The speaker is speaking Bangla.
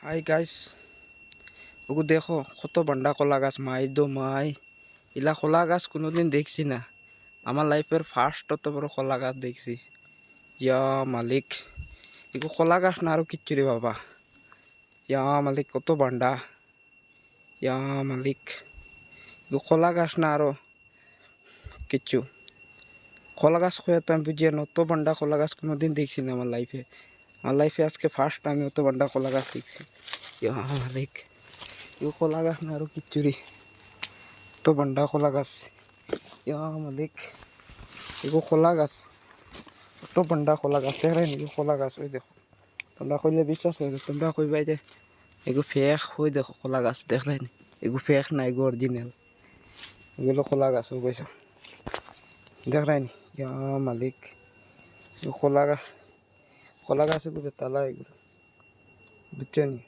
হাই গাইস, ওগো দেখো কত বান্ডা কলা গাছ মাই দো মাই। ইলা কলা গাছ কোনোদিন দেখছি না। আমার লাইফের ফার্স্ট অত বড় কলা গাছ দেখছি। ইয়া মালিক, এগো কলা গাছ না আরো কিচ্ছু রে বাবা। ইয়া মালিক কত বান্ডা। ইয়া মালিক, এগো কলা গাছ না আরো কিচ্ছু। কলা গাছ খোয়া তো আমি বুঝিয়ে না, অত বান্ডা কলা গাছ কোনোদিন দেখছি না আমার লাইফে। আমার লাইফে আজকে ফার্স্ট আমি অত বান্ডা কলা গাছ দেখছি। ইয়া মালিক, এগো কলা গাছ না আরো কিচ্ছু রে। তো বান্ডা কলা গাছ। ইয়া মালিক, এগো কলা গাছ, তো বান্ডা কলা গাছ দেখ রাই এগো কলা গাছ। ওই দেখো, তোমরা কইলে বিশ্বাস করো, তোমরা কইবাই যে এগো ফেক। ওই দেখো কলা গাছ দেখ রাই এগো ফেক না এগো অরিজিনাল। এগুলো কলা গাছ ও কইস দেখ রাই ইয়া মালিক, এগো কলা গাছ। কলা গাছ এগুলো তালা এগুলো, বুঝছো নি?